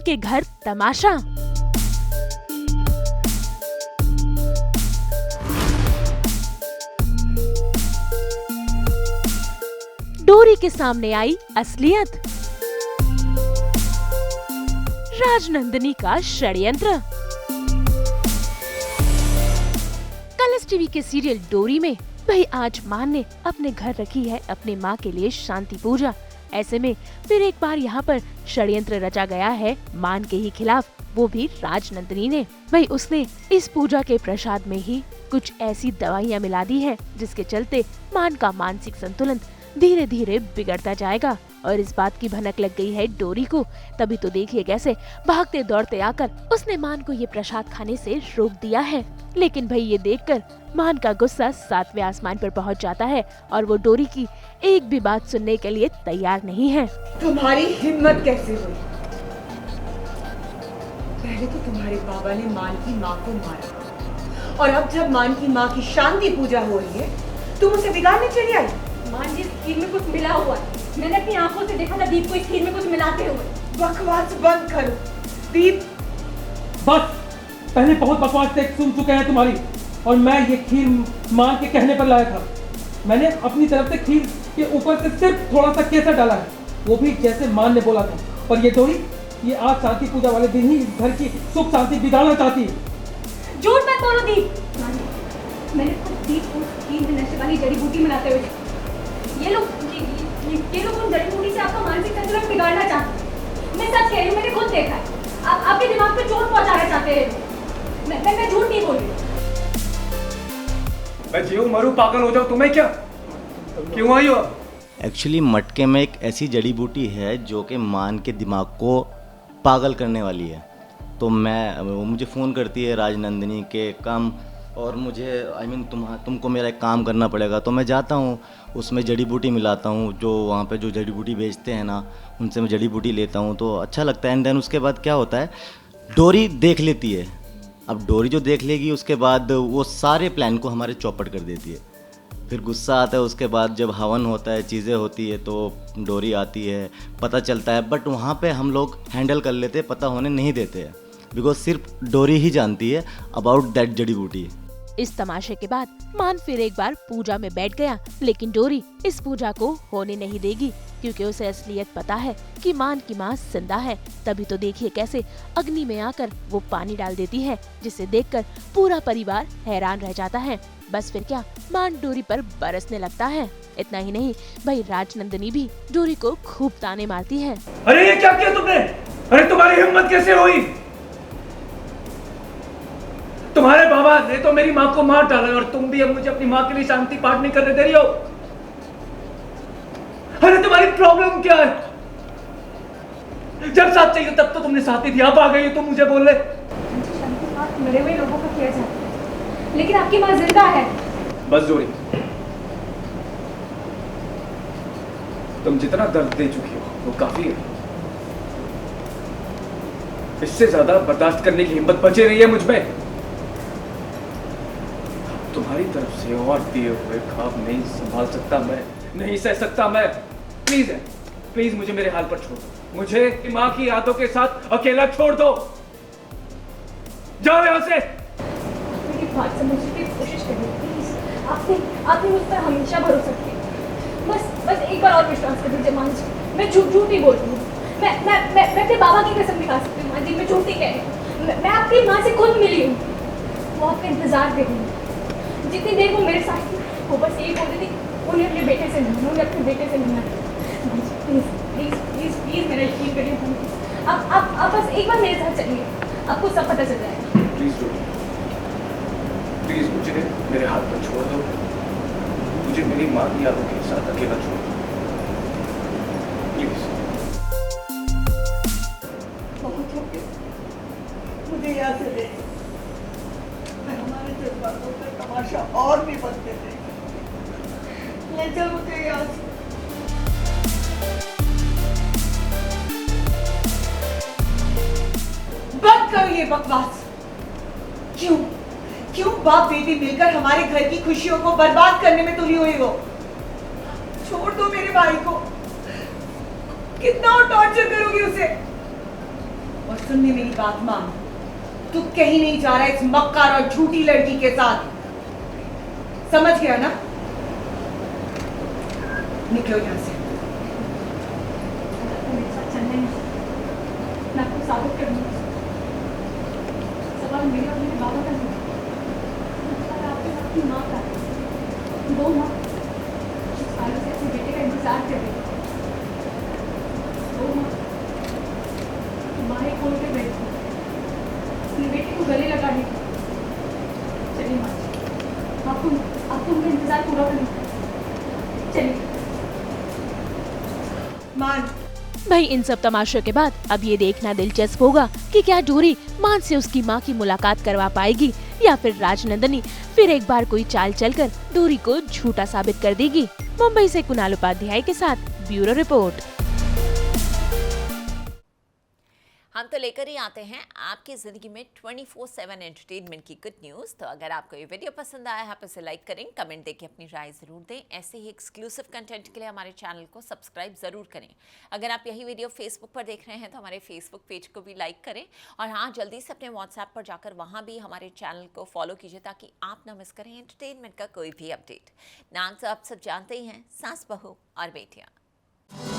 के घर तमाशा। डोरी के सामने आई असलियत, राजनंदिनी का षड्यंत्र। कलर्स टीवी के सीरियल डोरी में भाई आज मान ने अपने घर रखी है अपने माँ के लिए शांति पूजा। ऐसे में फिर एक बार यहाँ पर षड्यंत्र रचा गया है मान के ही खिलाफ, वो भी राजनंदिनी ने। भाई उसने इस पूजा के प्रसाद में ही कुछ ऐसी दवाइयाँ मिला दी है जिसके चलते मान का मानसिक संतुलन धीरे धीरे बिगड़ता जाएगा। और इस बात की भनक लग गई है डोरी को, तभी तो देखिए कैसे भागते दौड़ते आकर उसने मान को ये प्रसाद खाने से रोक दिया है। लेकिन भाई ये देखकर मान का गुस्सा 7वें आसमान पर पहुंच जाता है और वो डोरी की एक भी बात सुनने के लिए तैयार नहीं है। तुम्हारी हिम्मत कैसे हुई? पहले तो तुम्हारे बाबा ने मान की माँ को मारा और अब जब मान की माँ की शांति पूजा हो रही है तुम उसे बिगाड़ने चली आई। मान जी, खीर में कुछ मिला हुआ है। मैंने अपनी आंखों से देखा था दीप को इस खीर में कुछ मिलाते हुए। बकवास बंद करो दीप। बस, पहले बहुत बकवास टेक सुन चुके हैं तुम्हारी, और मैं ये खीर मान के कहने पर लाया था। मैंने अपनी तरफ से खीर के ऊपर से सिर्फ थोड़ा सा केसर डाला है, वो भी जैसे मान ने बोला था। और ये डोरी, ये आज शांति पूजा वाले दिन ही इस घर की सुख शांति बिगाड़ना चाहती है। झूठ मत बोलो दीप। मैंने खुद दीप को खीर में नशे वाली जड़ी बूटी मिलाते हुए ये लोग उन जड़ी बूटी से आपका मानसिक संतुलन बिगाड़ना चाहते हैं। मैं सच कह रही हूँ, मैंने खुद देखा है। आप आपके दिमाग पे चोट पहुंचाना चाहते हैं। मैं झूठ नहीं बोल रही। मैं जीऊं मरूं पागल हो जाऊं, तुम्हें क्या? क्यों आई हो? एक्चुअली मटके में एक ऐसी जड़ी बूटी है जो कि मान के दिमाग को पागल करने वाली है। तो वो मुझे फ़ोन करती है राजनंदिनी के काम, और मुझे तुमको मेरा एक काम करना पड़ेगा। तो मैं जाता हूँ, उसमें जड़ी बूटी मिलाता हूँ, जो वहाँ पे जो जड़ी बूटी बेचते हैं ना उनसे मैं जड़ी बूटी लेता हूँ, तो अच्छा लगता है। एंड देन उसके बाद क्या होता है, डोरी देख लेती है। अब डोरी जो देख लेगी उसके बाद वो सारे प्लान को हमारे चौपट कर देती है। फिर गुस्सा आता है। उसके बाद जब हवन होता है, चीज़ें होती है, तो डोरी आती है, पता चलता है। बट वहाँ पे हम लोग हैंडल कर लेते हैं, पता होने नहीं देते हैं, बिकॉज सिर्फ डोरी ही जानती है अबाउट दैट जड़ी बूटी। इस तमाशे के बाद मान फिर एक बार पूजा में बैठ गया, लेकिन डोरी इस पूजा को होने नहीं देगी क्योंकि उसे असलियत पता है कि मान की माँ जिंदा है। तभी तो देखिए कैसे अग्नि में आकर वो पानी डाल देती है, जिसे देखकर पूरा परिवार हैरान रह जाता है। बस फिर क्या, मान डोरी पर बरसने लगता है। इतना ही नहीं भाई, राजनंदिनी भी डोरी को खूब ताने मारती है। अरे ये क्या किया तुमने? अरे तुम्हारी हिम्मत कैसे हुई? तुम्हारे बाबा ने तो मेरी माँ को मार डाला और तुम भी अब मुझे अपनी माँ के लिए शांति पाठ नहीं करने दे रही हो। अरे तुम्हारी प्रॉब्लम क्या है? जब साथ चाहिए तब तो तुमने साथ ही दिया, अब आ गई हो तुम मुझे बोल रहे। शांति पाठ मरे हुए लोगों का किया जाता है, लेकिन आपकी माँ जिंदा है। बस जोरी, तुम जितना दर्द दे चुकी हो वो काफी है। इससे ज्यादा बर्दाश्त करने की हिम्मत बचे रही है मुझ में। तुम्हारी तरफ से और दिए हुए ख्वाब नहीं संभाल सकता मैं, नहीं सह सकता मैं। प्लीज मुझे मेरे हाल पर छोड़ दो। मुझे माँ की यादों के साथ अकेला छोड़ दो। जाओ यहाँ से। मेरी बात समझने की कोशिश करिए प्लीज। आपने मुझ पर हमेशा भरोसा किया। बस एक बार और विश्वास कर दीजिए मान जी। मैं झूठ नहीं बोल रही हूँ। मैं अपने बाबा की कसम दिखा सकती हूँ मान जी, मैं झूठ नहीं कह रही। मैं आपकी माँ से खुद मिली हूँ। वो आपका इंतजार कर रही है। जितनी देर वो मेरे साथ थी वो बस यही बोल रही थी उन्हें अपने बेटे से मिलना, उन्हें अपने बेटे से मिलना। प्लीज मेरा यकीन करिए। आप बस एक बार मेरे साथ चलिए, आपको सब पता चल जाएगा। प्लीज मुझे मेरे हाथ पर छोड़ दो। मुझे मेरी माँ की यादों के साथ अकेला छोड़ दो प्लीज। बहुत हो गया, मुझे याद है हमारे जज्बातों का तमाशा और भी बनते थे। ले चल मुझे याद। बंद करो ये बकवास। क्यों बाप बेटी मिलकर हमारे घर की खुशियों को बर्बाद करने में तुली हुई हो? छोड़ दो मेरे भाई को। कितना और टॉर्चर करोगी उसे? और सुनने मेरी बात मान, तू कहीं नहीं जा रहा इस मक्कार और झूठी लड़की के साथ, समझ गया ना? निकलो यहाँ से। आपको मेरे साथ चलना है, मैं आपको साबित करूंगी। सवाल मेरे और मेरे बाबा का नहीं, सवाल आपके और आपकी माँ का। वो माँ जिस सालों से अपने बेटे का इंतजार कर रही है, वो माँ माँ खोल के बैठी अपने बेटे को गले लगा दी। चलिए माँ, आपको उनका इंतजार पूरा करना है। चलिए मान, भाई इन सब तमाशों के बाद अब ये देखना दिलचस्प होगा कि क्या डोरी मान से उसकी मां की मुलाकात करवा पाएगी या फिर राजनंदनी फिर एक बार कोई चाल चलकर डोरी को झूठा साबित कर देगी। मुंबई से कुणाल उपाध्याय के साथ ब्यूरो रिपोर्ट। हम तो लेकर ही आते हैं आपकी ज़िंदगी में 24/7 एंटरटेनमेंट की गुड न्यूज़। तो अगर आपको ये वीडियो पसंद आया है आप इसे लाइक करें, कमेंट देके अपनी राय ज़रूर दें। ऐसे ही एक्सक्लूसिव कंटेंट के लिए हमारे चैनल को सब्सक्राइब ज़रूर करें। अगर आप यही वीडियो फेसबुक पर देख रहे हैं तो हमारे फेसबुक पेज को भी लाइक करें, और हाँ, जल्दी से अपने व्हाट्सएप पर जाकर वहाँ भी हमारे चैनल को फॉलो कीजिए ताकि आप ना मिस करें एंटरटेनमेंट का कोई भी अपडेट। नाम तो आप सब जानते ही हैं, सास बहू और बेटियाँ।